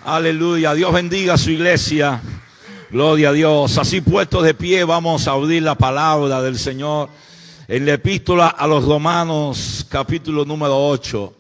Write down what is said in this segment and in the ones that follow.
Aleluya, Dios bendiga a su iglesia. Gloria a Dios. Así puestos de pie, vamos a abrir la palabra del Señor en la epístola a los Romanos, capítulo número 8.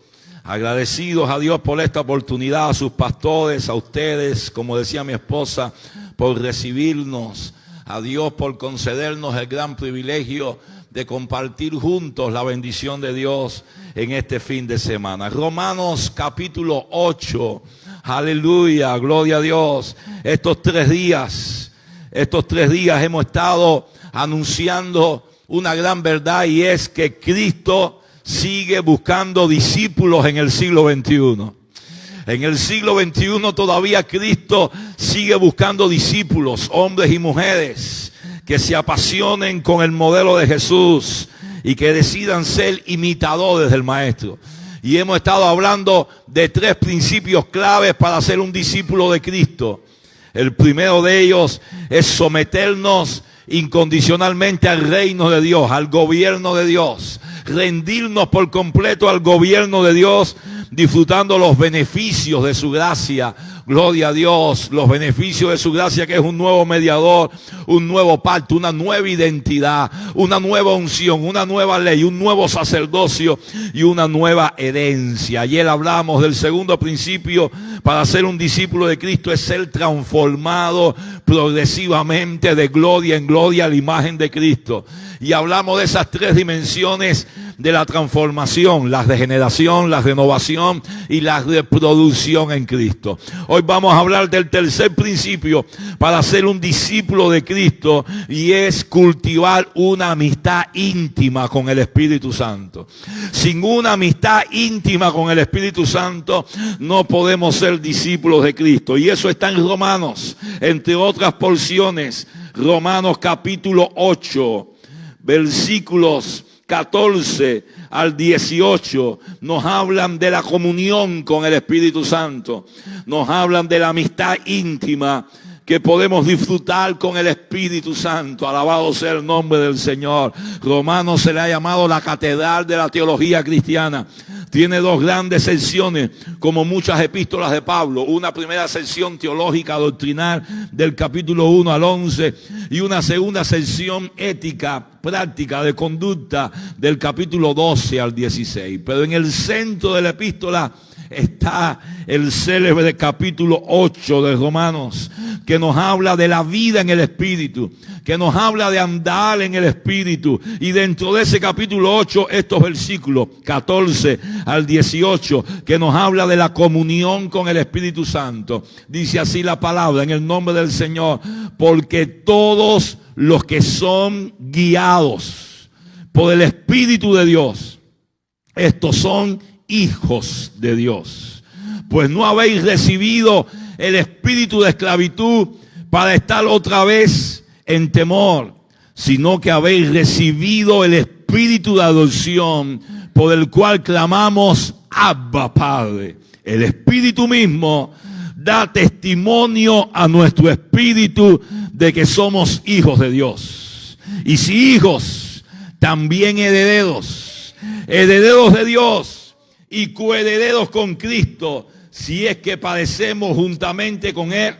Agradecidos a Dios por esta oportunidad, a sus pastores, a ustedes, como decía mi esposa, por recibirnos, a Dios por concedernos el gran privilegio de compartir juntos la bendición de Dios en este fin de semana. Romanos capítulo 8. Aleluya, gloria a Dios. Estos tres días hemos estado anunciando una gran verdad, y es que Cristo sigue buscando discípulos en el siglo XXI. En el siglo XXI todavía Cristo sigue buscando discípulos, hombres y mujeres, que se apasionen con el modelo de Jesús y que decidan ser imitadores del Maestro. Y hemos estado hablando de tres principios claves para ser un discípulo de Cristo. El primero de ellos es someternos incondicionalmente al reino de Dios, al gobierno de Dios. Rendirnos por completo al gobierno de Dios, disfrutando los beneficios de su gracia. Gloria a Dios, los beneficios de su gracia, que es un nuevo mediador, un nuevo pacto, una nueva identidad, una nueva unción, una nueva ley, un nuevo sacerdocio y una nueva herencia. Ayer hablamos del segundo principio para ser un discípulo de Cristo, es ser transformado progresivamente de gloria en gloria a la imagen de Cristo. Y hablamos de esas tres dimensiones de la transformación: la regeneración, la renovación y la reproducción en Cristo. Hoy vamos a hablar del tercer principio para ser un discípulo de Cristo, y es cultivar una amistad íntima con el Espíritu Santo. Sin una amistad íntima con el Espíritu Santo no podemos ser discípulos de Cristo. Y eso está en Romanos, entre otras porciones. Romanos capítulo 8, versículos 14 al 18 nos hablan de la comunión con el Espíritu Santo. Nos hablan de la amistad íntima que podemos disfrutar con el Espíritu Santo. Alabado sea el nombre del Señor. Romanos se le ha llamado la catedral de la teología cristiana. Tiene dos grandes secciones, como muchas epístolas de Pablo. Una primera sección teológica doctrinal del capítulo 1 al 11, y una segunda sección ética, práctica de conducta del capítulo 12 al 16. Pero en el centro de la epístola está el célebre capítulo 8 de Romanos, que nos habla de la vida en el Espíritu, que nos habla de andar en el Espíritu. Y dentro de ese capítulo 8, estos versículos 14 al 18, que nos habla de la comunión con el Espíritu Santo. Dice así la palabra, en el nombre del Señor: porque todos los que son guiados por el Espíritu de Dios, estos son hijos de Dios. Pues no habéis recibido el espíritu de esclavitud para estar otra vez en temor, sino que habéis recibido el espíritu de adopción, por el cual clamamos: Abba, Padre. El Espíritu mismo da testimonio a nuestro espíritu de que somos hijos de Dios. Y si hijos, también herederos, herederos de Dios y coherederos con Cristo, si es que padecemos juntamente con Él,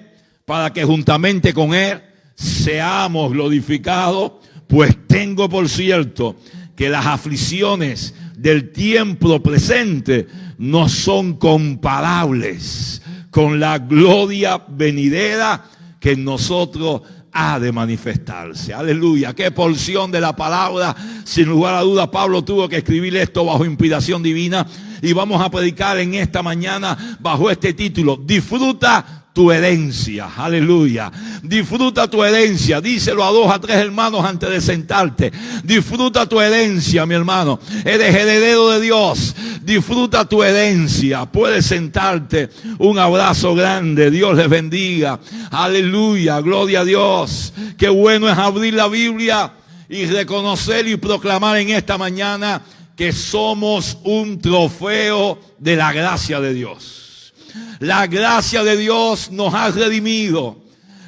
para que juntamente con Él seamos glorificados. Pues tengo por cierto que las aflicciones del tiempo presente no son comparables con la gloria venidera que en nosotros ha de manifestarse. Aleluya, qué porción de la palabra. Sin lugar a duda, Pablo tuvo que escribir esto bajo inspiración divina, y vamos a predicar en esta mañana bajo este título: disfruta tu herencia. Aleluya, disfruta tu herencia. Díselo a 2 a 3 hermanos antes de sentarte: disfruta tu herencia, mi hermano. Eres heredero de Dios, disfruta tu herencia. Puedes sentarte. Un abrazo grande, Dios les bendiga. Aleluya, gloria a Dios. Qué bueno es abrir la Biblia y reconocer y proclamar en esta mañana que somos un trofeo de la gracia de Dios. La gracia de Dios nos ha redimido.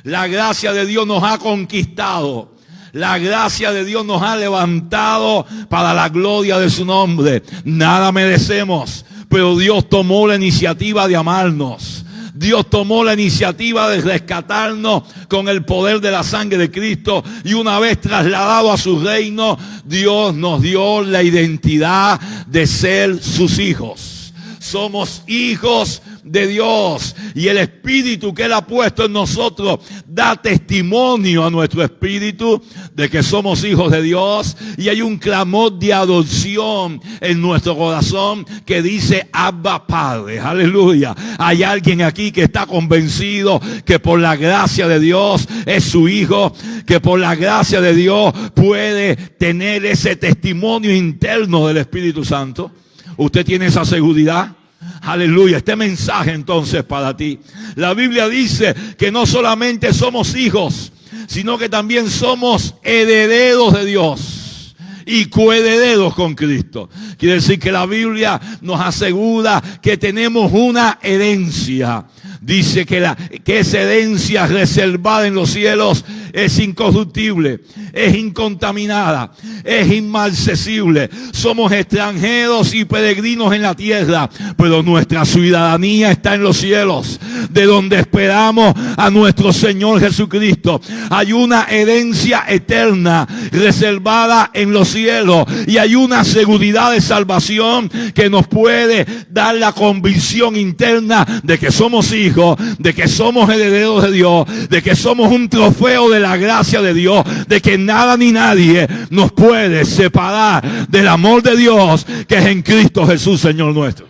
La gracia de Dios nos ha conquistado. La gracia de Dios nos ha levantado para la gloria de su nombre. Nada merecemos, pero Dios tomó la iniciativa de amarnos, Dios tomó la iniciativa de rescatarnos con el poder de la sangre de Cristo, y una vez trasladado a su reino, Dios nos dio la identidad de ser sus hijos. Somos hijos de Dios, y el Espíritu que Él ha puesto en nosotros da testimonio a nuestro espíritu de que somos hijos de Dios, y hay un clamor de adopción en nuestro corazón que dice Abba Padre. Aleluya. Hay alguien aquí que está convencido que por la gracia de Dios es su hijo, que por la gracia de Dios puede tener ese testimonio interno del Espíritu Santo. ¿Usted tiene esa seguridad? Aleluya. Este mensaje entonces para ti. La Biblia dice que no solamente somos hijos, sino que también somos herederos de Dios y coherederos con Cristo. Quiere decir que la Biblia nos asegura que tenemos una herencia. Dice que esa herencia reservada en los cielos es incorruptible, es incontaminada, es inmarcesible. Somos extranjeros y peregrinos en la tierra, pero nuestra ciudadanía está en los cielos, de donde esperamos a nuestro Señor Jesucristo. Hay una herencia eterna reservada en los cielos, y hay una seguridad de salvación que nos puede dar la convicción interna de que somos hijos, de que somos herederos de Dios, de que somos un trofeo de la gracia de Dios, de que nada ni nadie nos puede separar del amor de Dios que es en Cristo Jesús, Señor nuestro.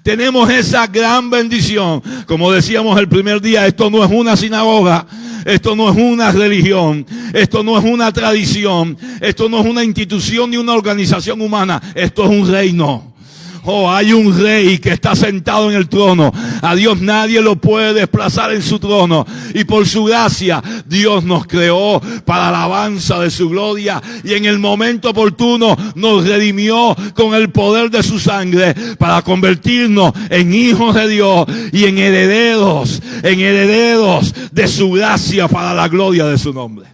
Tenemos esa gran bendición. Como decíamos el primer día, esto no es una sinagoga, esto no es una religión, esto no es una tradición, esto no es una institución ni una organización humana, esto es un reino. Oh, hay un rey que está sentado en el trono. A Dios nadie lo puede desplazar en su trono. Y por su gracia, Dios nos creó para la alabanza de su gloria. Y en el momento oportuno nos redimió con el poder de su sangre para convertirnos en hijos de Dios y en herederos de su gracia para la gloria de su nombre.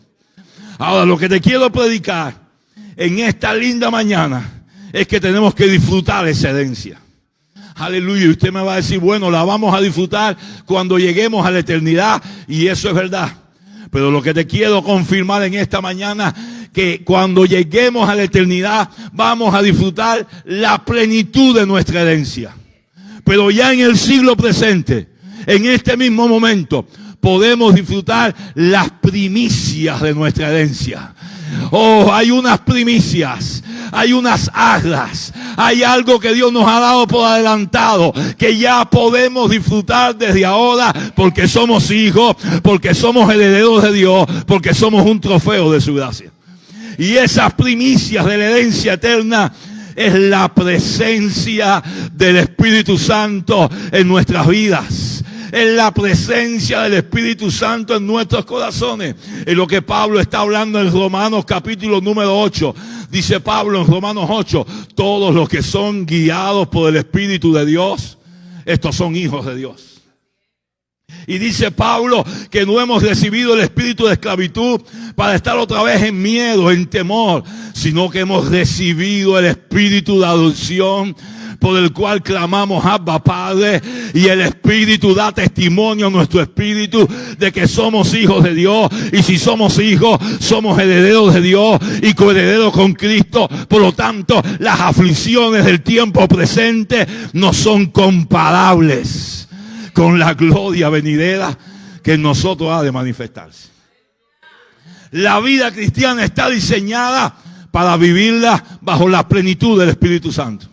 Ahora, lo que te quiero predicar en esta linda mañana es que tenemos que disfrutar esa herencia. Aleluya. Y usted me va a decir, bueno, la vamos a disfrutar cuando lleguemos a la eternidad. Y eso es verdad. Pero lo que te quiero confirmar en esta mañana, que cuando lleguemos a la eternidad vamos a disfrutar la plenitud de nuestra herencia. Pero ya en el siglo presente, en este mismo momento, podemos disfrutar las primicias de nuestra herencia. Oh, hay unas primicias, hay unas arras, hay algo que Dios nos ha dado por adelantado, que ya podemos disfrutar desde ahora, porque somos hijos, porque somos herederos de Dios, porque somos un trofeo de su gracia. Y esas primicias de la herencia eterna es la presencia del Espíritu Santo en nuestras vidas. En la presencia del Espíritu Santo en nuestros corazones. Es lo que Pablo está hablando en Romanos capítulo número 8. Dice Pablo en Romanos 8, todos los que son guiados por el Espíritu de Dios, estos son hijos de Dios. Y dice Pablo que no hemos recibido el espíritu de esclavitud para estar otra vez en miedo, en temor, sino que hemos recibido el espíritu de adopción, por el cual clamamos Abba Padre, y el Espíritu da testimonio a nuestro espíritu de que somos hijos de Dios, y si somos hijos, somos herederos de Dios y coherederos con Cristo. Por lo tanto, las aflicciones del tiempo presente no son comparables con la gloria venidera que en nosotros ha de manifestarse. La vida cristiana está diseñada para vivirla bajo la plenitud del Espíritu Santo.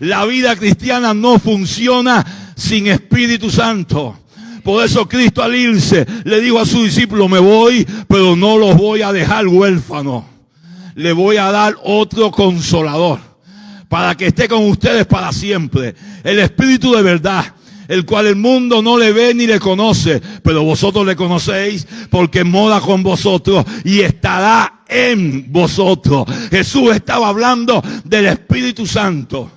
La vida cristiana no funciona sin Espíritu Santo. Por eso Cristo al irse le dijo a sus discípulos, me voy, pero no los voy a dejar huérfanos. Le voy a dar otro consolador para que esté con ustedes para siempre. El Espíritu de verdad, el cual el mundo no le ve ni le conoce, pero vosotros le conocéis porque mora con vosotros y estará en vosotros. Jesús estaba hablando del Espíritu Santo.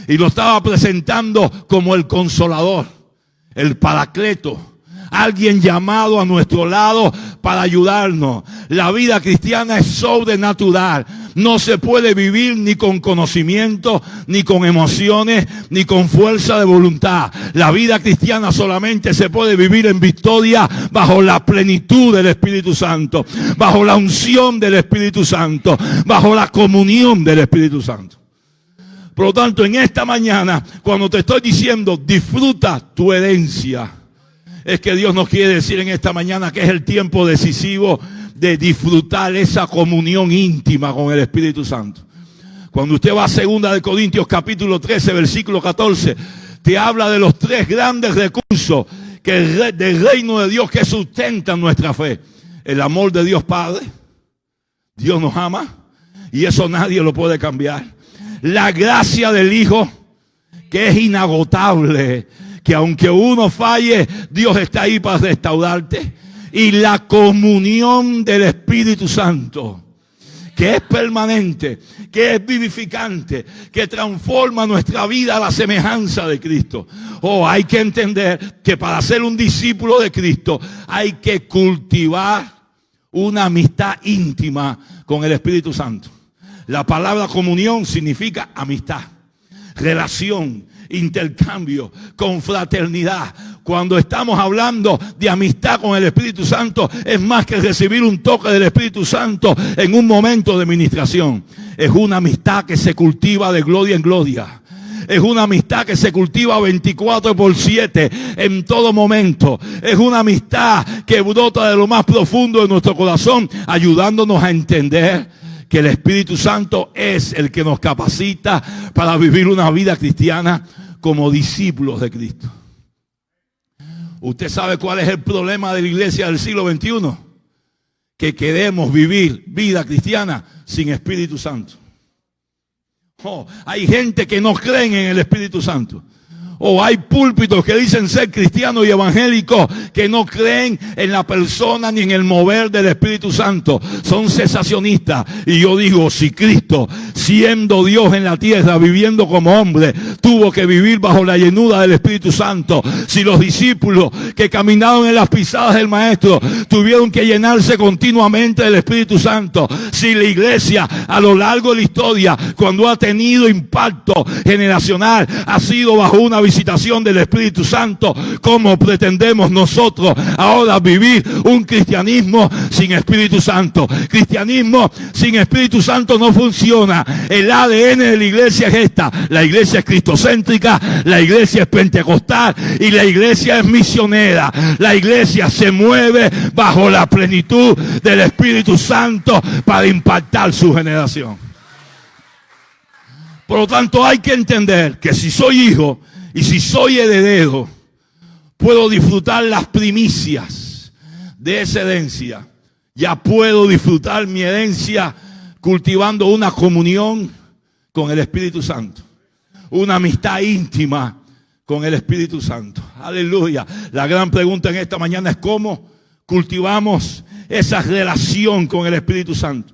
Y lo estaba presentando como el consolador, el paracleto, alguien llamado a nuestro lado para ayudarnos. La vida cristiana es sobrenatural. No se puede vivir ni con conocimiento, ni con emociones, ni con fuerza de voluntad. La vida cristiana solamente se puede vivir en victoria bajo la plenitud del Espíritu Santo, bajo la unción del Espíritu Santo, bajo la comunión del Espíritu Santo. Por lo tanto, en esta mañana, cuando te estoy diciendo disfruta tu herencia, es que Dios nos quiere decir en esta mañana que es el tiempo decisivo de disfrutar esa comunión íntima con el Espíritu Santo. Cuando usted va a 2 Corintios capítulo 13, versículo 14, te habla de los 3 grandes recursos del reino de Dios que sustentan nuestra fe. El amor de Dios Padre, Dios nos ama y eso nadie lo puede cambiar. La gracia del Hijo, que es inagotable, que aunque uno falle, Dios está ahí para restaurarte. Y la comunión del Espíritu Santo, que es permanente, que es vivificante, que transforma nuestra vida a la semejanza de Cristo. Hay que entender que para ser un discípulo de Cristo hay que cultivar una amistad íntima con el Espíritu Santo. La palabra comunión significa amistad, relación, intercambio, confraternidad. Cuando estamos hablando de amistad con el Espíritu Santo, es más que recibir un toque del Espíritu Santo en un momento de ministración. Es una amistad que se cultiva de gloria en gloria. Es una amistad que se cultiva 24/7 en todo momento. Es una amistad que brota de lo más profundo de nuestro corazón, ayudándonos a entender que el Espíritu Santo es el que nos capacita para vivir una vida cristiana como discípulos de Cristo. ¿Usted sabe cuál es el problema de la iglesia del siglo XXI? Que queremos vivir vida cristiana sin Espíritu Santo. Hay gente que no creen en el Espíritu Santo. Hay púlpitos que dicen ser cristianos y evangélicos que no creen en la persona ni en el mover del Espíritu Santo. Son cesacionistas. Y yo digo, si Cristo, siendo Dios en la tierra, viviendo como hombre, tuvo que vivir bajo la llenura del Espíritu Santo, si los discípulos que caminaron en las pisadas del Maestro tuvieron que llenarse continuamente del Espíritu Santo, si la iglesia a lo largo de la historia, cuando ha tenido impacto generacional, ha sido bajo una visitación del Espíritu Santo, ¿cómo pretendemos nosotros ahora vivir un cristianismo sin Espíritu Santo? Cristianismo sin Espíritu Santo no funciona. El ADN de la iglesia es esta: la iglesia es cristocéntrica, la iglesia es pentecostal y la iglesia es misionera. La iglesia se mueve bajo la plenitud del Espíritu Santo para impactar su generación. Por lo tanto, hay que entender que si soy hijo y si soy heredero, puedo disfrutar las primicias de esa herencia. Ya puedo disfrutar mi herencia cultivando una comunión con el Espíritu Santo. Una amistad íntima con el Espíritu Santo. Aleluya. La gran pregunta en esta mañana es cómo cultivamos esa relación con el Espíritu Santo.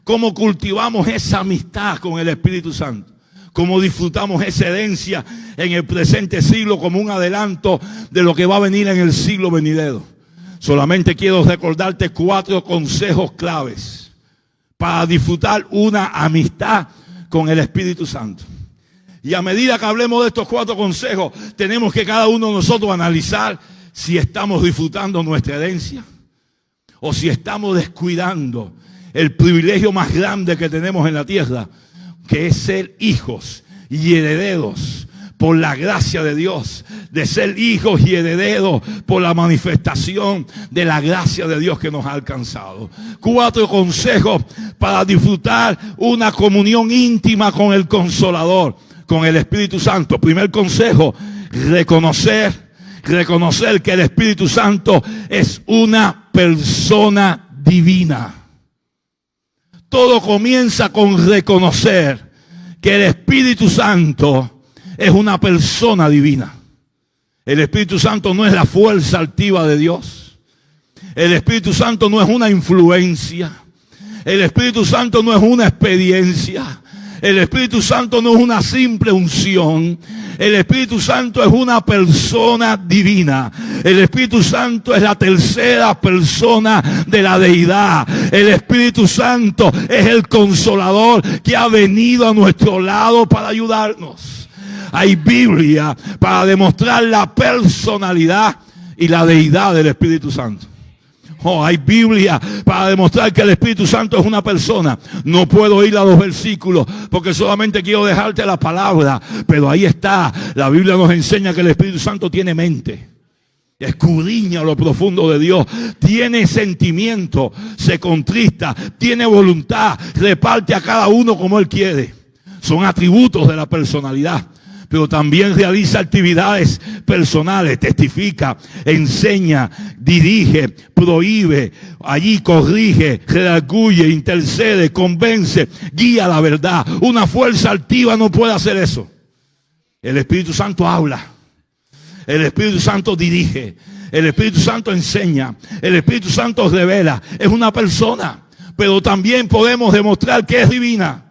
Cómo cultivamos esa amistad con el Espíritu Santo. Cómo disfrutamos esa herencia en el presente siglo como un adelanto de lo que va a venir en el siglo venidero. Solamente quiero recordarte 4 consejos claves para disfrutar una amistad con el Espíritu Santo. Y a medida que hablemos de estos 4 consejos, tenemos que cada uno de nosotros analizar si estamos disfrutando nuestra herencia o si estamos descuidando el privilegio más grande que tenemos en la tierra, que es ser hijos y herederos por la gracia de Dios, de ser hijos y herederos por la manifestación de la gracia de Dios que nos ha alcanzado. 4 consejos para disfrutar una comunión íntima con el Consolador, con el Espíritu Santo. Primer consejo: reconocer que el Espíritu Santo es una persona divina. Todo comienza con reconocer que el Espíritu Santo es una persona divina. El Espíritu Santo no es la fuerza altiva de Dios. El Espíritu Santo no es una influencia. El Espíritu Santo no es una experiencia. El Espíritu Santo no es una simple unción. El Espíritu Santo es una persona divina. El Espíritu Santo es la tercera persona de la deidad. El Espíritu Santo es el consolador que ha venido a nuestro lado para ayudarnos. Hay Biblia para demostrar la personalidad y la deidad del Espíritu Santo. Hay Biblia para demostrar que el Espíritu Santo es una persona. No puedo ir a los versículos porque solamente quiero dejarte la palabra, pero ahí está. La Biblia nos enseña que el Espíritu Santo tiene mente, escudriña lo profundo de Dios, tiene sentimiento, se contrista, tiene voluntad, reparte a cada uno como Él quiere. Son atributos de la personalidad. Pero también realiza actividades personales, testifica, enseña, dirige, prohíbe, allí corrige, redarguye, intercede, convence, guía la verdad. Una fuerza altiva no puede hacer eso. El Espíritu Santo habla, el Espíritu Santo dirige, el Espíritu Santo enseña, el Espíritu Santo revela. Es una persona, pero también podemos demostrar que es divina.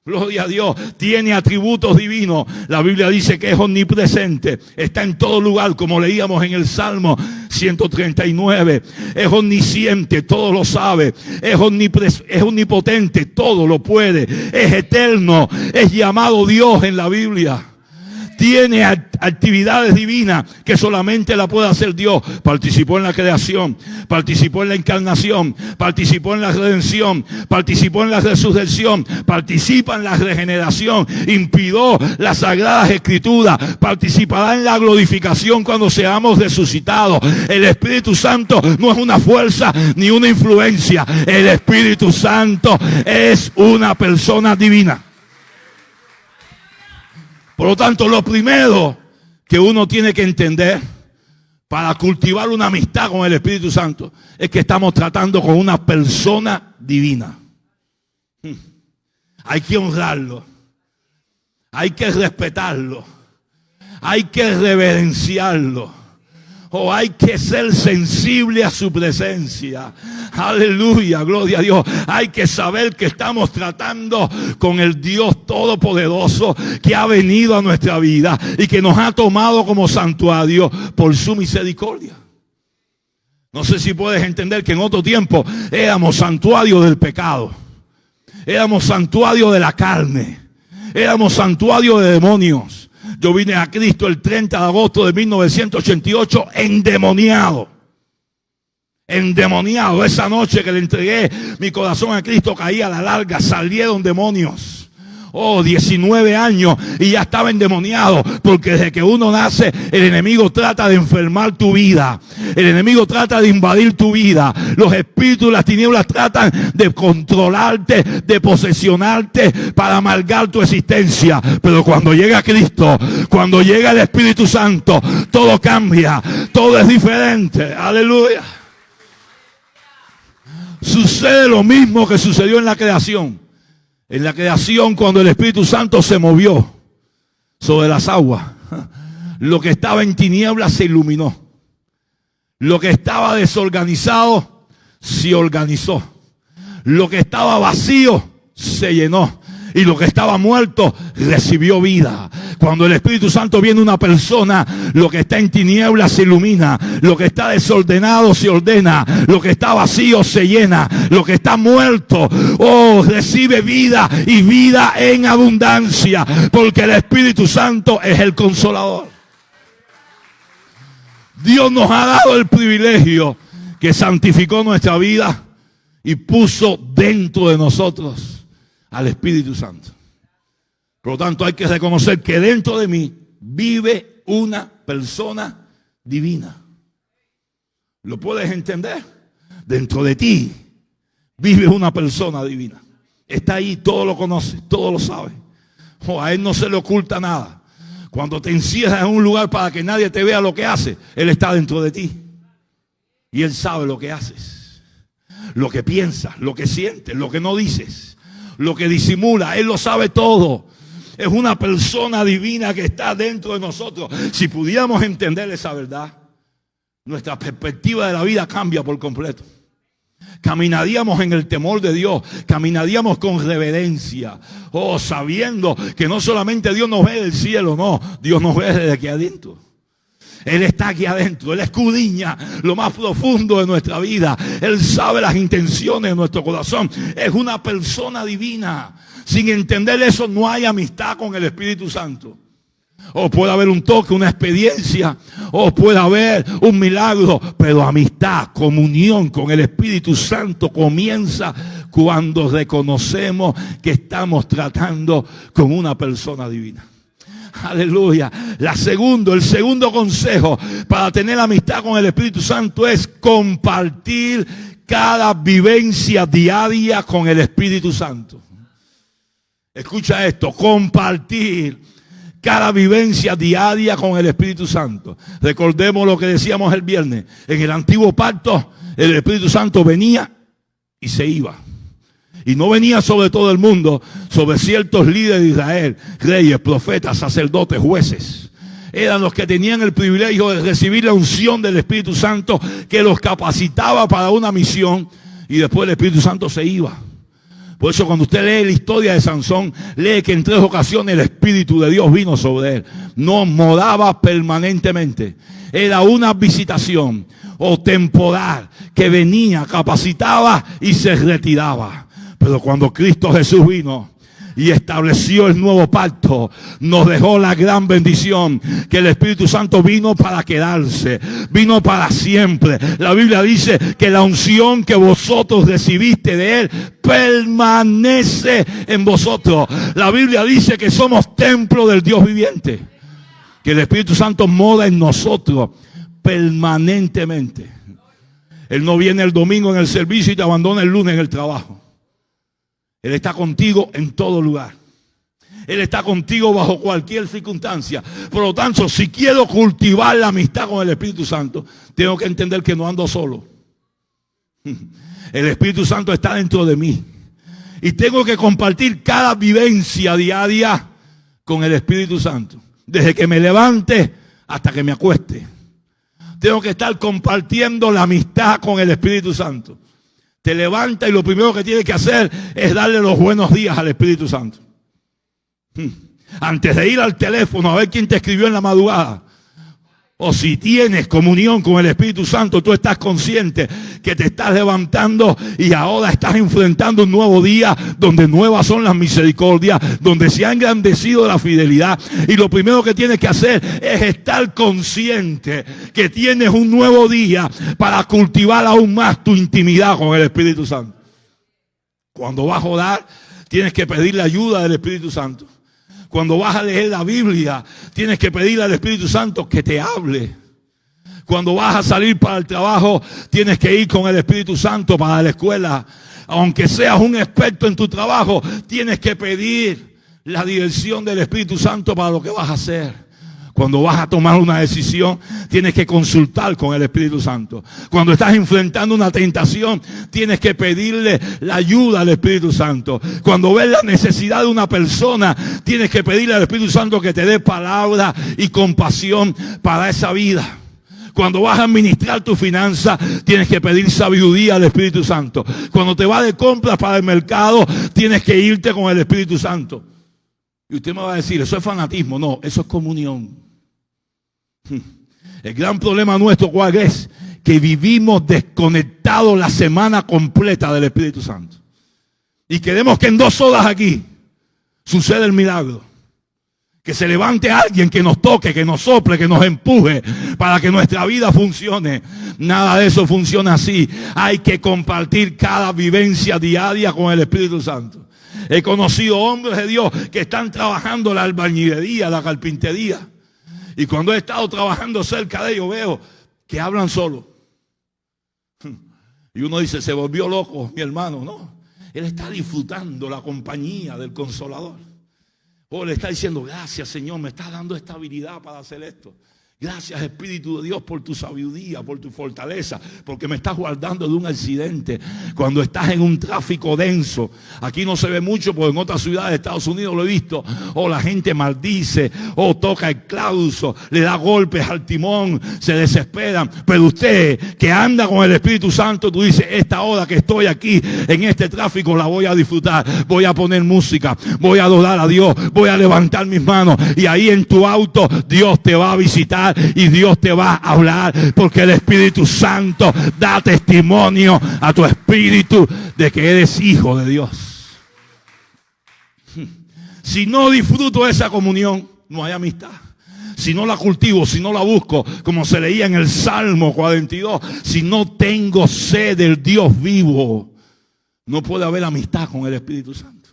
Gloria a Dios, tiene atributos divinos. La Biblia dice que es omnipresente, está en todo lugar, como leíamos en el Salmo 139. Es omnisciente, todo lo sabe. Es omnipotente, todo lo puede. Es eterno, es llamado Dios en la Biblia. Tiene actividades divinas que solamente la puede hacer Dios. Participó en la creación, participó en la encarnación, participó en la redención, participó en la resurrección, participa en la regeneración, inspiró las sagradas escrituras, participará en la glorificación cuando seamos resucitados. El Espíritu Santo no es una fuerza ni una influencia. El Espíritu Santo es una persona divina. Por lo tanto, lo primero que uno tiene que entender para cultivar una amistad con el Espíritu Santo es que estamos tratando con una persona divina. Hay que honrarlo, hay que respetarlo, hay que reverenciarlo. Hay que ser sensible a su presencia. Aleluya, gloria a Dios. Hay que saber que estamos tratando con el Dios Todopoderoso que ha venido a nuestra vida y que nos ha tomado como santuario por su misericordia. No sé si puedes entender que en otro tiempo éramos santuario del pecado, éramos santuario de la carne, éramos santuario de demonios. Yo vine a Cristo el 30 de agosto de 1988 endemoniado. Endemoniado. Esa noche que le entregué mi corazón a Cristo caí a la larga, salieron demonios. 19 años y ya estaba endemoniado, porque desde que uno nace el enemigo trata de enfermar tu vida, el enemigo trata de invadir tu vida, los espíritus de las tinieblas tratan de controlarte, de posesionarte para amargar tu existencia. Pero cuando llega Cristo, cuando llega el Espíritu Santo, todo cambia, todo es diferente. Aleluya. Sucede lo mismo que sucedió en la creación. En la creación, cuando el Espíritu Santo se movió sobre las aguas, lo que estaba en tinieblas se iluminó. Lo que estaba desorganizado se organizó. Lo que estaba vacío se llenó. Y lo que estaba muerto recibió vida. Cuando el Espíritu Santo viene a una persona, lo que está en tinieblas se ilumina, lo que está desordenado se ordena, lo que está vacío se llena, lo que está muerto, recibe vida y vida en abundancia, porque el Espíritu Santo es el consolador. Dios nos ha dado el privilegio que santificó nuestra vida y puso dentro de nosotros al Espíritu Santo. Por lo tanto, hay que reconocer que dentro de mí vive una persona divina. ¿Lo puedes entender? Dentro de ti vive una persona divina. Está ahí, todo lo conoce, todo lo sabe. A Él no se le oculta nada. Cuando te encierras en un lugar para que nadie te vea lo que haces, Él está dentro de ti. Y Él sabe lo que haces, lo que piensas, lo que sientes, lo que no dices, lo que disimula. Él lo sabe todo. Es una persona divina que está dentro de nosotros. Si pudiéramos entender esa verdad, nuestra perspectiva de la vida cambia por completo. Caminaríamos en el temor de Dios, caminaríamos con reverencia, sabiendo que no solamente Dios nos ve del cielo, no, Dios nos ve desde aquí adentro. Él está aquí adentro, Él escudriña lo más profundo de nuestra vida. Él sabe las intenciones de nuestro corazón. Es una persona divina. Sin entender eso no hay amistad con el Espíritu Santo. O puede haber un toque, una experiencia, o puede haber un milagro, pero amistad, comunión con el Espíritu Santo comienza cuando reconocemos que estamos tratando con una persona divina. Aleluya. El segundo consejo para tener amistad con el Espíritu Santo es compartir cada vivencia diaria con el Espíritu Santo. Escucha esto, compartir cada vivencia diaria con el Espíritu Santo. Recordemos lo que decíamos el viernes. En el antiguo pacto, el Espíritu Santo venía y se iba. Y no venía sobre todo el mundo, sobre ciertos líderes de Israel, reyes, profetas, sacerdotes, jueces. Eran los que tenían el privilegio de recibir la unción del Espíritu Santo que los capacitaba para una misión, y después el Espíritu Santo se iba. Por eso cuando usted lee la historia de Sansón, lee que en 3 ocasiones el Espíritu de Dios vino sobre él. No moraba permanentemente. Era una visitación o temporal que venía, capacitaba y se retiraba. Pero cuando Cristo Jesús vino y estableció el nuevo pacto, nos dejó la gran bendición que el Espíritu Santo vino para quedarse, vino para siempre. La Biblia dice que la unción que vosotros recibiste de Él permanece en vosotros. La Biblia dice que somos templo del Dios viviente, que el Espíritu Santo mora en nosotros permanentemente. Él no viene el domingo en el servicio y te abandona el lunes en el trabajo. Él está contigo en todo lugar. Él está contigo bajo cualquier circunstancia. Por lo tanto, si quiero cultivar la amistad con el Espíritu Santo, tengo que entender que no ando solo. El Espíritu Santo está dentro de mí. Y tengo que compartir cada vivencia diaria con el Espíritu Santo. Desde que me levante hasta que me acueste. Tengo que estar compartiendo la amistad con el Espíritu Santo. Te levanta y lo primero que tienes que hacer es darle los buenos días al Espíritu Santo. Antes de ir al teléfono a ver quién te escribió en la madrugada. O si tienes comunión con el Espíritu Santo, tú estás consciente que te estás levantando y ahora estás enfrentando un nuevo día donde nuevas son las misericordias, donde se ha engrandecido la fidelidad. Y lo primero que tienes que hacer es estar consciente que tienes un nuevo día para cultivar aún más tu intimidad con el Espíritu Santo. Cuando vas a orar, tienes que pedir la ayuda del Espíritu Santo. Cuando vas a leer la Biblia, tienes que pedirle al Espíritu Santo que te hable. Cuando vas a salir para el trabajo, tienes que ir con el Espíritu Santo para la escuela. Aunque seas un experto en tu trabajo, tienes que pedir la dirección del Espíritu Santo para lo que vas a hacer. Cuando vas a tomar una decisión, tienes que consultar con el Espíritu Santo. Cuando estás enfrentando una tentación, tienes que pedirle la ayuda al Espíritu Santo. Cuando ves la necesidad de una persona, tienes que pedirle al Espíritu Santo que te dé palabra y compasión para esa vida. Cuando vas a administrar tu finanza, tienes que pedir sabiduría al Espíritu Santo. Cuando te vas de compras para el mercado, tienes que irte con el Espíritu Santo. Y usted me va a decir, eso es fanatismo. No, eso es comunión. El gran problema nuestro, ¿cuál es? Que vivimos desconectados la semana completa del Espíritu Santo. Y queremos que en 2 horas aquí suceda el milagro. Que se levante alguien que nos toque, que nos sople, que nos empuje para que nuestra vida funcione. Nada de eso funciona así. Hay que compartir cada vivencia diaria con el Espíritu Santo. He conocido hombres de Dios que están trabajando la albañilería, la carpintería. Y cuando he estado trabajando cerca de ellos, veo que hablan solo. Y uno dice, se volvió loco mi hermano. No, él está disfrutando la compañía del Consolador. O le está diciendo, gracias Señor, me estás dando estabilidad para hacer esto. Gracias, Espíritu de Dios, por tu sabiduría, por tu fortaleza, porque me estás guardando de un accidente. Cuando estás en un tráfico denso, aquí no se ve mucho, porque en otras ciudades de Estados Unidos lo he visto, o la gente maldice, o toca el clauso, le da golpes al timón, se desesperan. Pero usted que anda con el Espíritu Santo, tú dices, esta hora que estoy aquí en este tráfico la voy a disfrutar, voy a poner música, voy a adorar a Dios, voy a levantar mis manos, y ahí en tu auto Dios te va a visitar y Dios te va a hablar, porque el Espíritu Santo da testimonio a tu espíritu de que eres hijo de Dios. Si no disfruto de esa comunión, no hay amistad. Si no la cultivo, si no la busco, como se leía en el Salmo 42, si no tengo sed del Dios vivo, no puede haber amistad con el Espíritu Santo.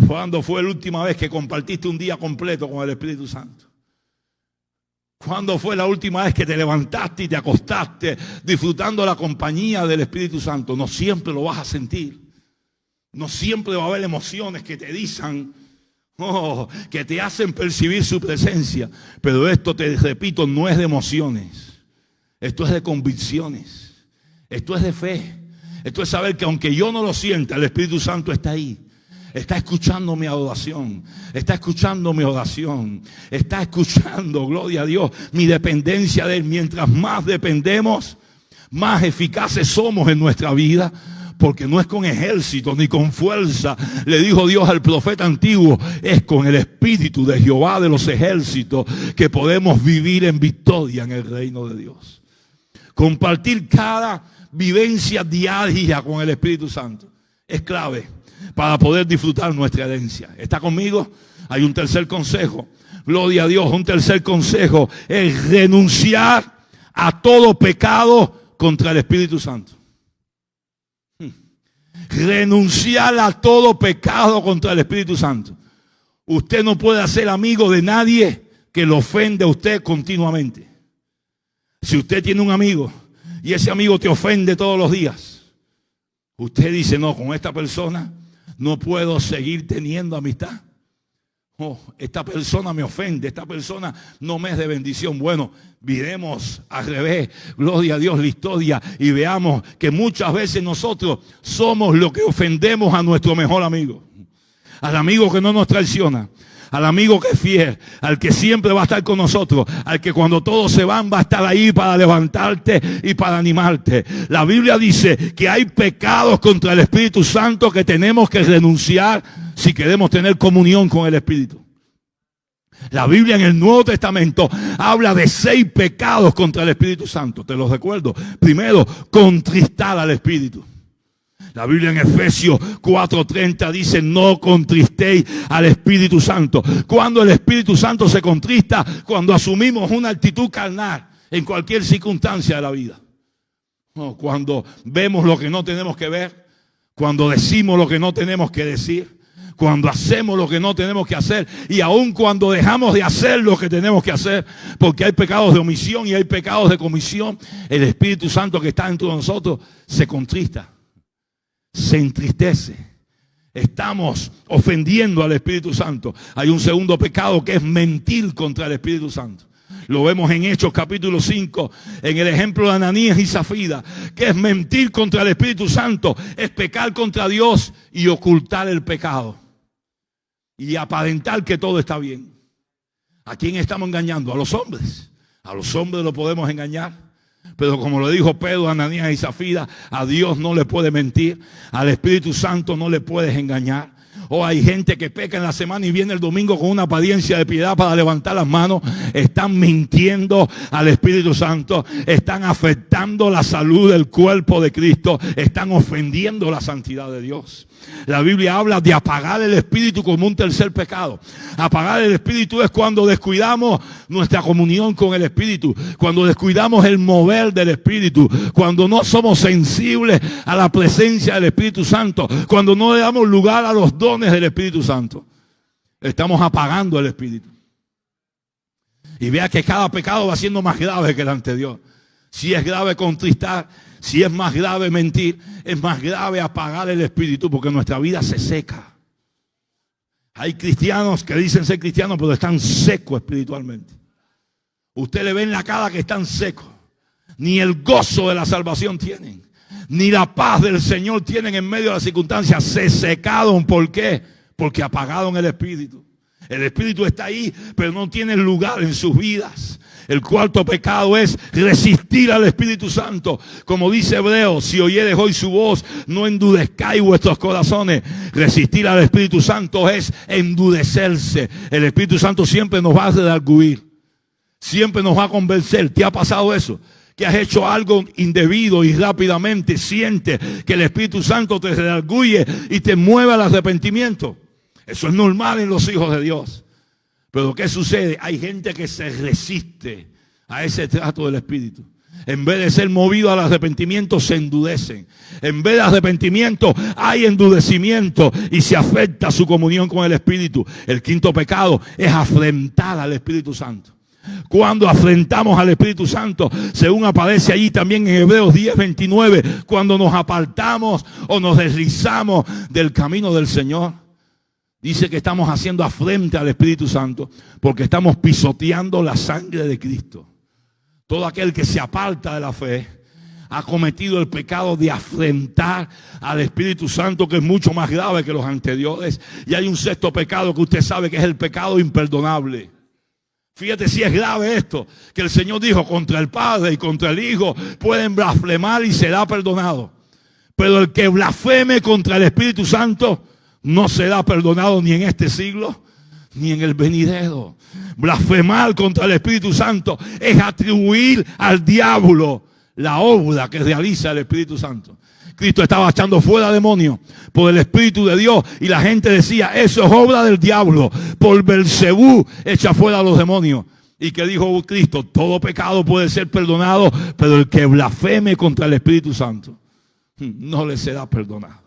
¿Cuándo fue la última vez que compartiste un día completo con el Espíritu Santo? ¿Cuándo fue la última vez que te levantaste y te acostaste disfrutando la compañía del Espíritu Santo? No siempre lo vas a sentir. No siempre va a haber emociones que te dicen, que te hacen percibir su presencia. Pero esto, te repito, no es de emociones. Esto es de convicciones. Esto es de fe. Esto es saber que aunque yo no lo sienta, el Espíritu Santo está ahí. Está escuchando mi adoración, está escuchando mi oración, está escuchando, gloria a Dios, mi dependencia de Él. Mientras más dependemos, más eficaces somos en nuestra vida, porque no es con ejército ni con fuerza, le dijo Dios al profeta antiguo, es con el Espíritu de Jehová de los ejércitos que podemos vivir en victoria en el reino de Dios. Compartir cada vivencia diaria con el Espíritu Santo es clave para poder disfrutar nuestra herencia. ¿Está conmigo? Hay un tercer consejo. Gloria a Dios. Un tercer consejo es renunciar a todo pecado contra el Espíritu Santo. Renunciar a todo pecado contra el Espíritu Santo. Usted no puede ser amigo de nadie que lo ofende a usted continuamente. Si usted tiene un amigo y ese amigo te ofende todos los días, usted dice, no, con esta persona no puedo seguir teniendo amistad. Esta persona me ofende, esta persona no me es de bendición. Bueno, miremos al revés, gloria a Dios, la historia, y veamos que muchas veces nosotros somos los que ofendemos a nuestro mejor amigo. Al amigo que no nos traiciona, al amigo que es fiel, al que siempre va a estar con nosotros, al que cuando todos se van va a estar ahí para levantarte y para animarte. La Biblia dice que hay pecados contra el Espíritu Santo que tenemos que renunciar si queremos tener comunión con el Espíritu. La Biblia en el Nuevo Testamento habla de 6 pecados contra el Espíritu Santo. Te los recuerdo. Primero, contristar al Espíritu. La Biblia en Efesios 4:30 dice, no contristéis al Espíritu Santo. Cuando el Espíritu Santo se contrista, cuando asumimos una actitud carnal en cualquier circunstancia de la vida. Cuando vemos lo que no tenemos que ver, cuando decimos lo que no tenemos que decir, cuando hacemos lo que no tenemos que hacer, y aun cuando dejamos de hacer lo que tenemos que hacer, porque hay pecados de omisión y hay pecados de comisión, el Espíritu Santo que está dentro de nosotros se contrista. Se entristece. Estamos ofendiendo al Espíritu Santo. Hay un segundo pecado que es mentir contra el Espíritu Santo. Lo vemos en Hechos capítulo 5, en el ejemplo de Ananías y Zafira, que es mentir contra el Espíritu Santo, es pecar contra Dios y ocultar el pecado y aparentar que todo está bien. ¿A quién estamos engañando? A los hombres. A los hombres lo podemos engañar. Pero como lo dijo Pedro, Ananías y Zafira, a Dios no le puede mentir, al Espíritu Santo no le puedes engañar. O hay gente que peca en la semana y viene el domingo con una apariencia de piedad para levantar las manos. Están mintiendo al Espíritu Santo, están afectando la salud del cuerpo de Cristo, están ofendiendo la santidad de Dios. La Biblia habla de apagar el Espíritu como un tercer pecado. Apagar el Espíritu es cuando descuidamos nuestra comunión con el Espíritu, cuando descuidamos el mover del Espíritu, cuando no somos sensibles a la presencia del Espíritu Santo, cuando no le damos lugar a los dones del Espíritu Santo. Estamos apagando el Espíritu. Y vea que cada pecado va siendo más grave que el anterior. Si es grave contristar, si es más grave mentir, es más grave apagar el Espíritu, porque nuestra vida se seca. Hay cristianos que dicen ser cristianos, pero están secos espiritualmente. Usted le ve en la cara que están secos. Ni el gozo de la salvación tienen. Ni la paz del Señor tienen en medio de las circunstancias. Se secaron. ¿Por qué? Porque apagaron el Espíritu. El Espíritu está ahí, pero no tiene lugar en sus vidas. El cuarto pecado es resistir al Espíritu Santo. Como dice Hebreos, si oyereis hoy su voz, no endurezcáis vuestros corazones. Resistir al Espíritu Santo es endurecerse. El Espíritu Santo siempre nos va a redarguir. Siempre nos va a convencer. ¿Te ha pasado eso? Que has hecho algo indebido y rápidamente sientes que el Espíritu Santo te redarguye y te mueve al arrepentimiento. Eso es normal en los hijos de Dios. Pero ¿qué sucede? Hay gente que se resiste a ese trato del Espíritu. En vez de ser movido al arrepentimiento, se endurecen. En vez de arrepentimiento, hay endurecimiento y se afecta su comunión con el Espíritu. El quinto pecado es afrentar al Espíritu Santo. Cuando afrentamos al Espíritu Santo, según aparece allí también en Hebreos 10:29, cuando nos apartamos o nos deslizamos del camino del Señor, dice que estamos haciendo afrenta al Espíritu Santo porque estamos pisoteando la sangre de Cristo. Todo aquel que se aparta de la fe ha cometido el pecado de afrentar al Espíritu Santo, que es mucho más grave que los anteriores. Y hay un sexto pecado que usted sabe que es el pecado imperdonable. Fíjate si es grave esto, que el Señor dijo: contra el Padre y contra el Hijo pueden blasfemar y será perdonado. Pero el que blasfeme contra el Espíritu Santo no será perdonado ni en este siglo ni en el venidero. Blasfemar contra el Espíritu Santo es atribuir al diablo la obra que realiza el Espíritu Santo. Cristo estaba echando fuera demonios por el Espíritu de Dios y la gente decía: eso es obra del diablo. Por Belcebú echa fuera a los demonios. ¿Y qué dijo Cristo? Todo pecado puede ser perdonado, pero el que blasfeme contra el Espíritu Santo no le será perdonado.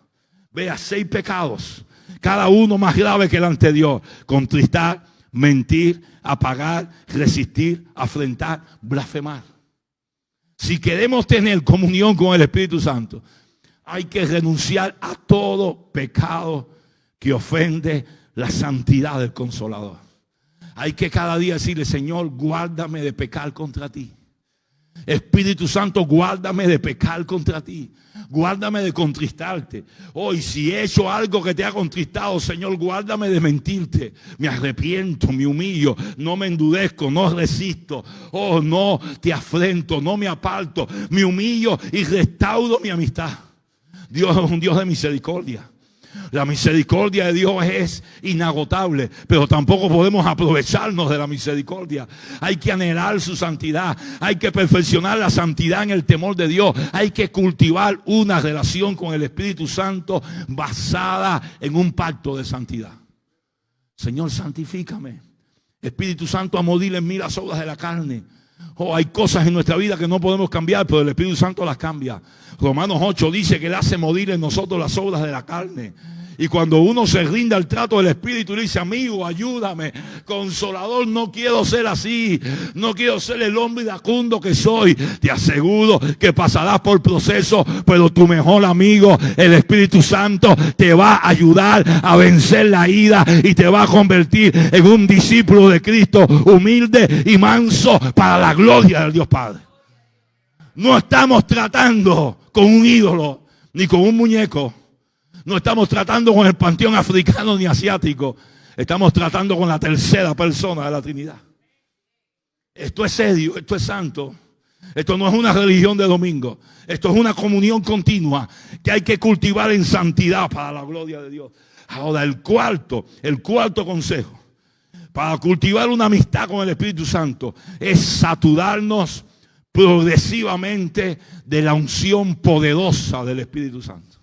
Vea, 6 pecados, cada uno más grave que el anterior: contristar, mentir, apagar, resistir, afrentar, blasfemar. Si queremos tener comunión con el Espíritu Santo, hay que renunciar a todo pecado que ofende la santidad del Consolador. Hay que cada día decirle: Señor, guárdame de pecar contra ti. Espíritu Santo, guárdame de pecar contra ti. Guárdame de contristarte. Hoy, si he hecho algo que te ha contristado, Señor, guárdame de mentirte. Me arrepiento, me humillo, no me endurezco, no resisto. Oh, no te afrento, no me aparto. Me humillo y restauro mi amistad. Dios es un Dios de misericordia. La misericordia de Dios es inagotable, pero tampoco podemos aprovecharnos de la misericordia. Hay que anhelar su santidad, hay que perfeccionar la santidad en el temor de Dios, hay que cultivar una relación con el Espíritu Santo basada en un pacto de santidad. Señor, santifícame. Espíritu Santo, amodila en mí las obras de la carne. Oh, hay cosas en nuestra vida que no podemos cambiar, pero el Espíritu Santo las cambia. Romanos 8 dice que Él hace morir en nosotros las obras de la carne. Y cuando uno se rinde al trato del Espíritu y dice: amigo, ayúdame, Consolador, no quiero ser así, no quiero ser el hombre iracundo que soy. Te aseguro que pasarás por proceso, pero tu mejor amigo, el Espíritu Santo, te va a ayudar a vencer la ira y te va a convertir en un discípulo de Cristo, humilde y manso, para la gloria del Dios Padre. No estamos tratando con un ídolo ni con un muñeco. No estamos tratando con el panteón africano ni asiático. Estamos tratando con la tercera persona de la Trinidad. Esto es serio, esto es santo. Esto no es una religión de domingo. Esto es una comunión continua que hay que cultivar en santidad para la gloria de Dios. Ahora, el cuarto consejo para cultivar una amistad con el Espíritu Santo es saturarnos progresivamente de la unción poderosa del Espíritu Santo.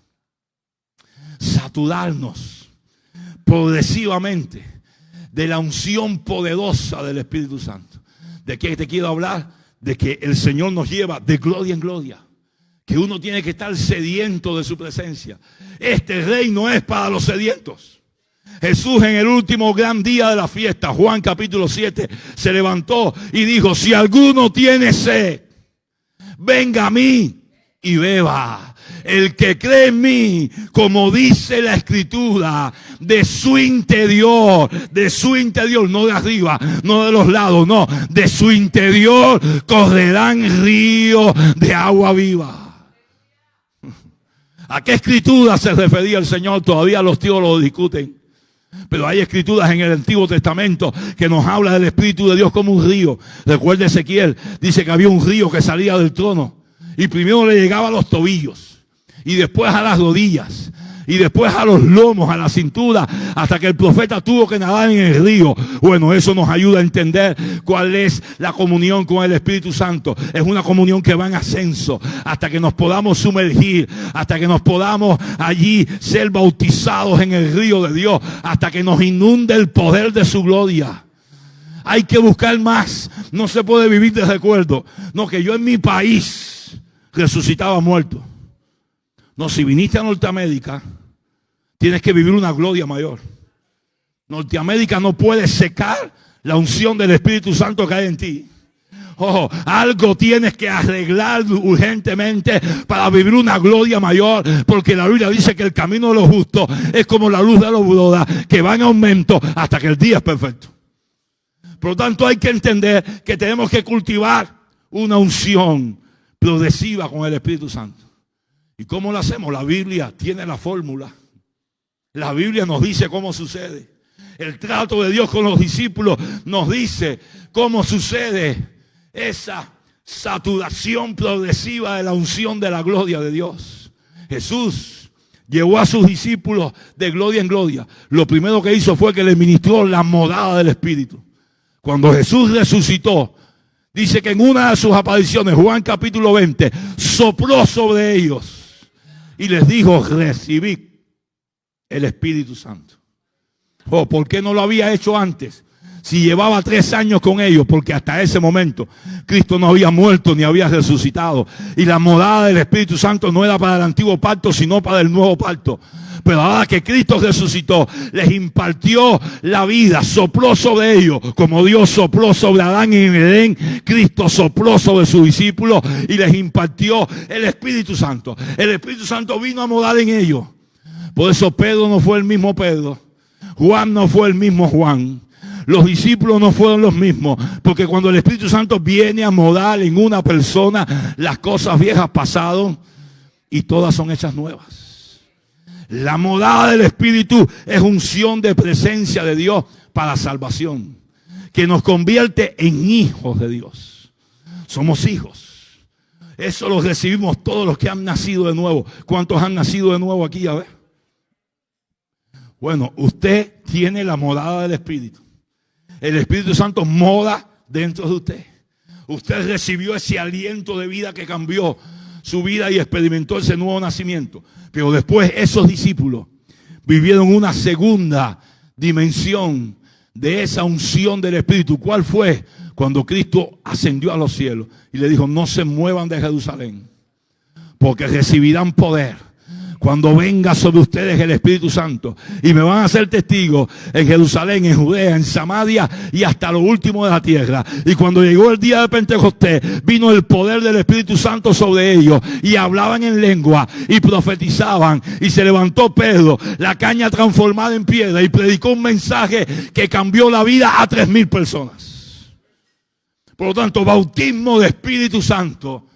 Saturarnos progresivamente de la unción poderosa del Espíritu Santo. ¿De qué te quiero hablar? De que el Señor nos lleva de gloria en gloria. Que uno tiene que estar sediento de su presencia. Este reino es para los sedientos. Jesús, en el último gran día de la fiesta, Juan capítulo 7, se levantó y dijo: si alguno tiene sed, venga a mí y beba. El que cree en mí, como dice la Escritura, de su interior, no de arriba, no de los lados, no, de su interior correrán ríos de agua viva. ¿A qué escritura se refería el Señor? Todavía los teólogos discuten. Pero hay escrituras en el Antiguo Testamento que nos habla del Espíritu de Dios como un río. Recuerda Ezequiel, dice que había un río que salía del trono y primero le llegaba a los tobillos y después a las rodillas y después a los lomos, a la cintura, hasta que el profeta tuvo que nadar en el río. Bueno, eso nos ayuda a entender cuál es la comunión con el Espíritu Santo. Es una comunión que va en ascenso hasta que nos podamos sumergir, hasta que nos podamos allí ser bautizados en el río de Dios, hasta que nos inunde el poder de su gloria. Hay que buscar más. No se puede vivir de recuerdo. No, que yo en mi país resucitaba muerto. No, si viniste a Norteamérica, tienes que vivir una gloria mayor. Norteamérica no puede secar la unción del Espíritu Santo que hay en ti. Ojo, algo tienes que arreglar urgentemente para vivir una gloria mayor, porque la Biblia dice que el camino de los justos es como la luz de la aurora, que va en aumento hasta que el día es perfecto. Por lo tanto, hay que entender que tenemos que cultivar una unción progresiva con el Espíritu Santo. ¿Y cómo lo hacemos? La Biblia tiene la fórmula. La Biblia nos dice cómo sucede. El trato de Dios con los discípulos nos dice cómo sucede esa saturación progresiva de la unción de la gloria de Dios. Jesús llevó a sus discípulos de gloria en gloria. Lo primero que hizo fue que les ministró la morada del Espíritu. Cuando Jesús resucitó, dice que en una de sus apariciones, Juan capítulo 20, sopló sobre ellos y les dijo: recibid el Espíritu Santo. Oh, ¿por qué no lo había hecho antes? Si llevaba 3 años con ellos, porque hasta ese momento Cristo no había muerto ni había resucitado. Y la morada del Espíritu Santo no era para el antiguo pacto, sino para el nuevo pacto. Pero ahora que Cristo resucitó, les impartió la vida, sopló sobre ellos, como Dios sopló sobre Adán en Edén. Cristo sopló sobre sus discípulos y les impartió el Espíritu Santo. El Espíritu Santo vino a morar en ellos. Por eso Pedro no fue el mismo Pedro, Juan no fue el mismo Juan, los discípulos no fueron los mismos, porque cuando el Espíritu Santo viene a morar en una persona, las cosas viejas pasaron y todas son hechas nuevas. La morada del Espíritu es unción de presencia de Dios para salvación, que nos convierte en hijos de Dios. Somos hijos. Eso lo recibimos todos los que han nacido de nuevo. ¿Cuántos han nacido de nuevo aquí? A ver. Bueno, usted tiene la morada del Espíritu. El Espíritu Santo mora dentro de usted. Usted recibió ese aliento de vida que cambió su vida y experimentó ese nuevo nacimiento. Pero después esos discípulos vivieron una segunda dimensión de esa unción del Espíritu. ¿Cuál fue? Cuando Cristo ascendió a los cielos y le dijo: no se muevan de Jerusalén, porque recibirán poder cuando venga sobre ustedes el Espíritu Santo, y me van a ser testigos en Jerusalén, en Judea, en Samaria y hasta lo último de la tierra. Y cuando llegó el día de Pentecostés, vino el poder del Espíritu Santo sobre ellos y hablaban en lengua y profetizaban, y se levantó Pedro, la caña transformada en piedra, y predicó un mensaje que cambió la vida a 3,000 personas. Por lo tanto, bautismo de Espíritu Santo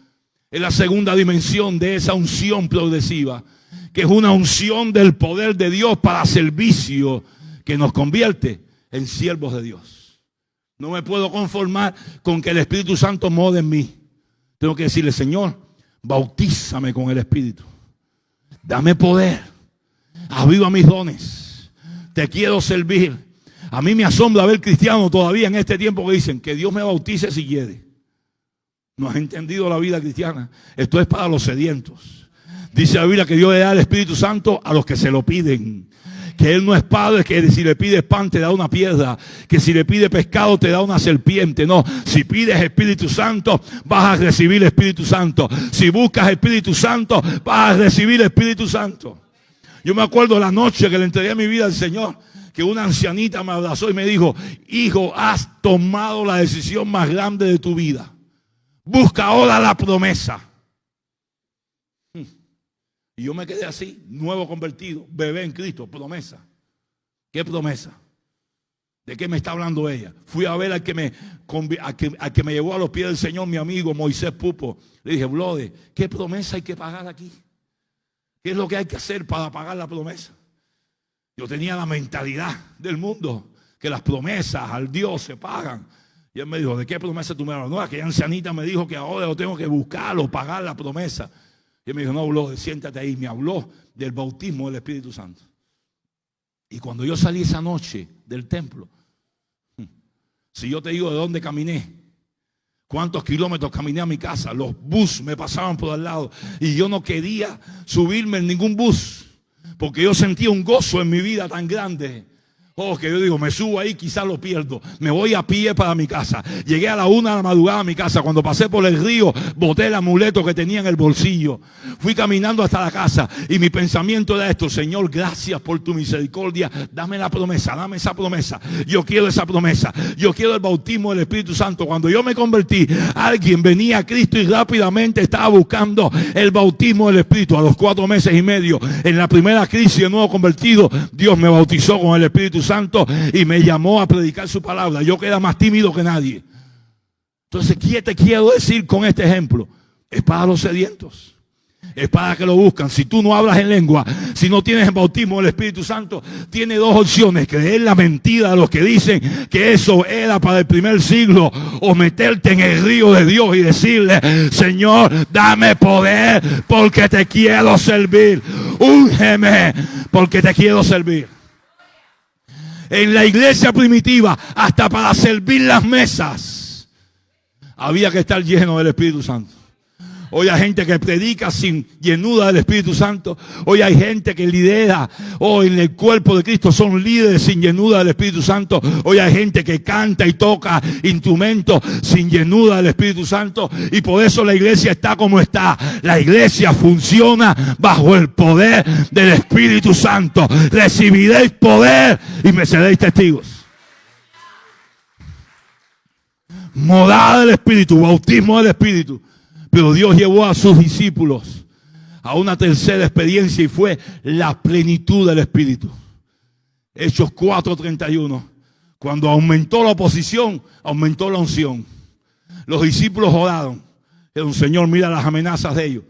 es la segunda dimensión de esa unción progresiva, que es una unción del poder de Dios para servicio, que nos convierte en siervos de Dios. No me puedo conformar con que el Espíritu Santo more en mí. Tengo que decirle: Señor, bautízame con el Espíritu. Dame poder. Aviva mis dones. Te quiero servir. A mí me asombra ver cristianos todavía en este tiempo que dicen que Dios me bautice si quiere. No has entendido la vida cristiana. Esto es para los sedientos. Dice la Biblia que Dios le da el Espíritu Santo a los que se lo piden. Que Él no es padre que si le pides pan te da una piedra, que si le pides pescado te da una serpiente. No, si pides Espíritu Santo vas a recibir Espíritu Santo. Si buscas Espíritu Santo vas a recibir Espíritu Santo. Yo me acuerdo la noche que le entregué mi vida al Señor, que una ancianita me abrazó y me dijo: hijo, has tomado la decisión más grande de tu vida. Busca ahora la promesa. Y yo me quedé así, nuevo convertido, bebé en Cristo, promesa. ¿Qué promesa? ¿De qué me está hablando ella? Fui a ver al que me llevó a los pies del Señor, mi amigo Moisés Pupo. Le dije, brother, ¿qué promesa hay que pagar aquí? ¿Qué es lo que hay que hacer para pagar la promesa? Yo tenía la mentalidad del mundo, que las promesas al Dios se pagan. Y él me dijo, ¿de qué promesa tú me hablas? No, aquella ancianita me dijo que ahora yo tengo que buscarlo, pagar la promesa. Y él me dijo, no, brother, siéntate ahí. Me habló del bautismo del Espíritu Santo. Y cuando yo salí esa noche del templo, si yo te digo de dónde caminé, cuántos kilómetros caminé a mi casa, los buses me pasaban por al lado y yo no quería subirme en ningún bus porque yo sentía un gozo en mi vida tan grande. Oh, que yo digo, me subo ahí, quizás lo pierdo. Me voy a pie para mi casa. Llegué a la 1 de la madrugada a mi casa. Cuando pasé por el río, boté el amuleto que tenía en el bolsillo. Fui caminando hasta la casa y mi pensamiento era esto: Señor, gracias por tu misericordia. Dame la promesa, dame esa promesa. Yo quiero esa promesa. Yo quiero el bautismo del Espíritu Santo. Cuando yo me convertí, alguien venía a Cristo y rápidamente estaba buscando el bautismo del Espíritu. A los 4 meses y medio, en la primera crisis de nuevo convertido, Dios me bautizó con el Espíritu Santo y me llamó a predicar su palabra. Yo quedé más tímido que nadie. Entonces, ¿qué te quiero decir con este ejemplo? Es para los sedientos, es para que lo buscan. Si tú no hablas en lengua, si no tienes el bautismo del Espíritu Santo, tienes dos opciones: creer la mentira de los que dicen que eso era para el primer siglo, o meterte en el río de Dios y decirle, Señor, dame poder porque te quiero servir. Úngeme porque te quiero servir. En la iglesia primitiva, hasta para servir las mesas, había que estar lleno del Espíritu Santo. Hoy hay gente que predica sin llenura del Espíritu Santo. Hoy hay gente que lidera. Hoy en el cuerpo de Cristo son líderes sin llenura del Espíritu Santo. Hoy hay gente que canta y toca instrumentos sin llenura del Espíritu Santo. Y por eso la iglesia está como está. La iglesia funciona bajo el poder del Espíritu Santo. Recibiréis poder y me seréis testigos. Morada del Espíritu, bautismo del Espíritu. Pero Dios llevó a sus discípulos a una tercera experiencia y fue la plenitud del Espíritu. Hechos 4:31. Cuando aumentó la oposición, aumentó la unción. Los discípulos oraron. El Señor, mira las amenazas de ellos.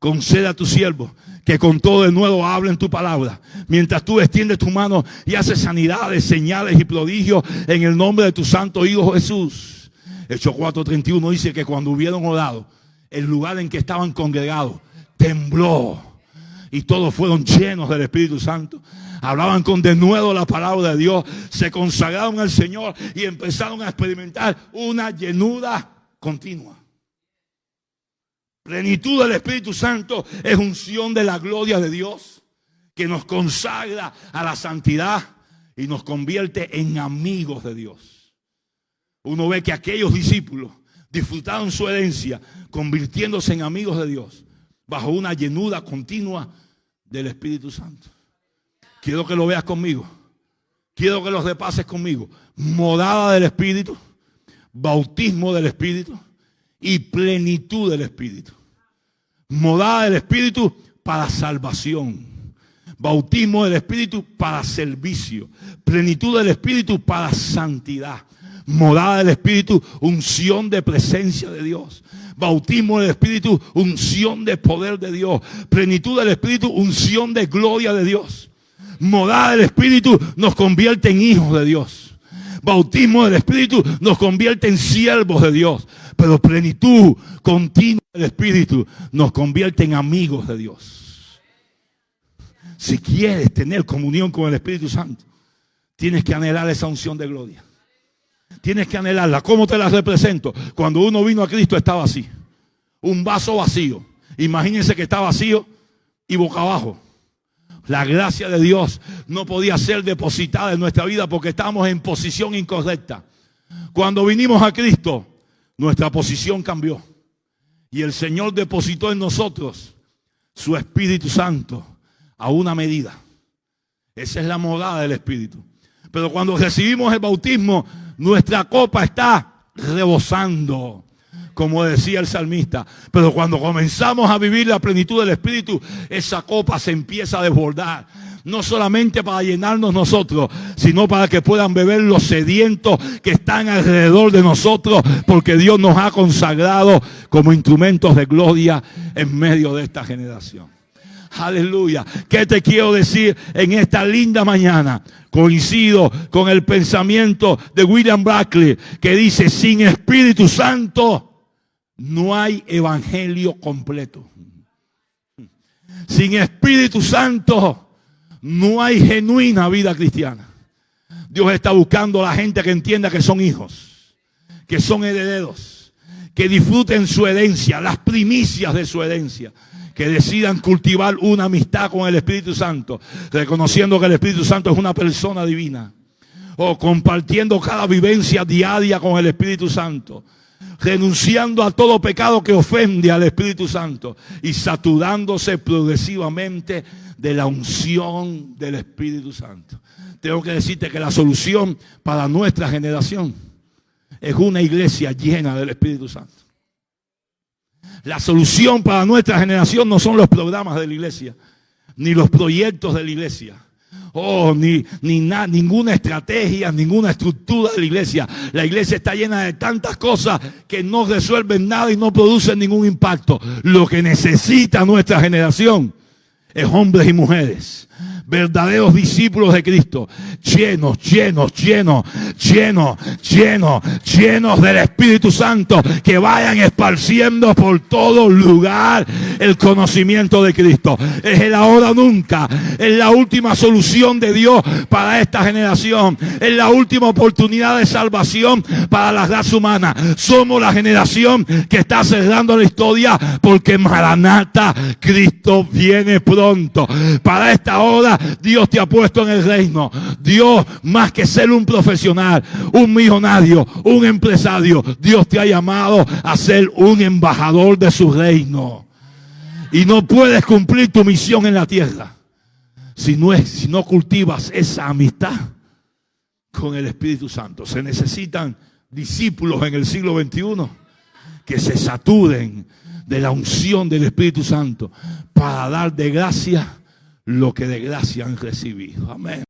Concede a tu siervo que con todo de nuevo hablen tu palabra. Mientras tú extiendes tu mano y haces sanidades, señales y prodigios en el nombre de tu santo Hijo Jesús. Hechos 4:31 dice que cuando hubieron orado, el lugar en que estaban congregados tembló y todos fueron llenos del Espíritu Santo. Hablaban con denuedo la palabra de Dios, se consagraron al Señor y empezaron a experimentar una llenura continua. Plenitud del Espíritu Santo es unción de la gloria de Dios que nos consagra a la santidad y nos convierte en amigos de Dios. Uno ve que aquellos discípulos disfrutaron su herencia convirtiéndose en amigos de Dios bajo una llenura continua del Espíritu Santo. Quiero que lo veas conmigo. Quiero que los repases conmigo. Morada del Espíritu, bautismo del Espíritu y plenitud del Espíritu. Morada del Espíritu para salvación. Bautismo del Espíritu para servicio. Plenitud del Espíritu para santidad. Morada del Espíritu, unción de presencia de Dios. Bautismo del Espíritu, unción de poder de Dios. Plenitud del Espíritu, unción de gloria de Dios. Morada del Espíritu nos convierte en hijos de Dios. Bautismo del Espíritu nos convierte en siervos de Dios. Pero plenitud continua del Espíritu nos convierte en amigos de Dios. Si quieres tener comunión con el Espíritu Santo, tienes que anhelar esa unción de gloria. Tienes que anhelarla. ¿Cómo te la represento? Cuando uno vino a Cristo estaba así. Un vaso vacío. Imagínense que está vacío y boca abajo. La gracia de Dios no podía ser depositada en nuestra vida porque estábamos en posición incorrecta. Cuando vinimos a Cristo, nuestra posición cambió. Y el Señor depositó en nosotros su Espíritu Santo a una medida. Esa es la morada del Espíritu. Pero cuando recibimos el bautismo, nuestra copa está rebosando como decía el salmista. Pero cuando comenzamos a vivir la plenitud del Espíritu, esa copa se empieza a desbordar. No solamente para llenarnos nosotros, sino para que puedan beber los sedientos que están alrededor de nosotros, porque Dios nos ha consagrado como instrumentos de gloria en medio de esta generación. Aleluya. ¿Qué te quiero decir en esta linda mañana? Coincido con el pensamiento de William Barclay, que dice: sin Espíritu Santo no hay evangelio completo. Sin Espíritu Santo no hay genuina vida cristiana. Dios está buscando a la gente que entienda que son hijos, que son herederos, que disfruten su herencia, las primicias de su herencia, que decidan cultivar una amistad con el Espíritu Santo, reconociendo que el Espíritu Santo es una persona divina, o compartiendo cada vivencia diaria con el Espíritu Santo, renunciando a todo pecado que ofende al Espíritu Santo y saturándose progresivamente de la unción del Espíritu Santo. Tengo que decirte que la solución para nuestra generación es una iglesia llena del Espíritu Santo. La solución para nuestra generación no son los programas de la iglesia, ni los proyectos de la iglesia, ninguna estrategia, ninguna estructura de la iglesia. La iglesia está llena de tantas cosas que no resuelven nada y no producen ningún impacto. Lo que necesita nuestra generación es hombres y mujeres, verdaderos discípulos de Cristo, llenos del Espíritu Santo, que vayan esparciendo por todo lugar el conocimiento de Cristo. Es el ahora o nunca, es la última solución de Dios para esta generación, es la última oportunidad de salvación para la raza humana. Somos la generación que está cerrando la historia, porque Maranata, Cristo viene pronto. Para esta hora Dios te ha puesto en el reino. Dios, más que ser un profesional, un millonario, un empresario, Dios te ha llamado a ser un embajador de su reino. Y no puedes cumplir tu misión en la tierra si no cultivas esa amistad con el Espíritu Santo. Se necesitan discípulos en el siglo XXI que se saturen de la unción del Espíritu Santo para dar de gracia lo que de gracia han recibido. Amén.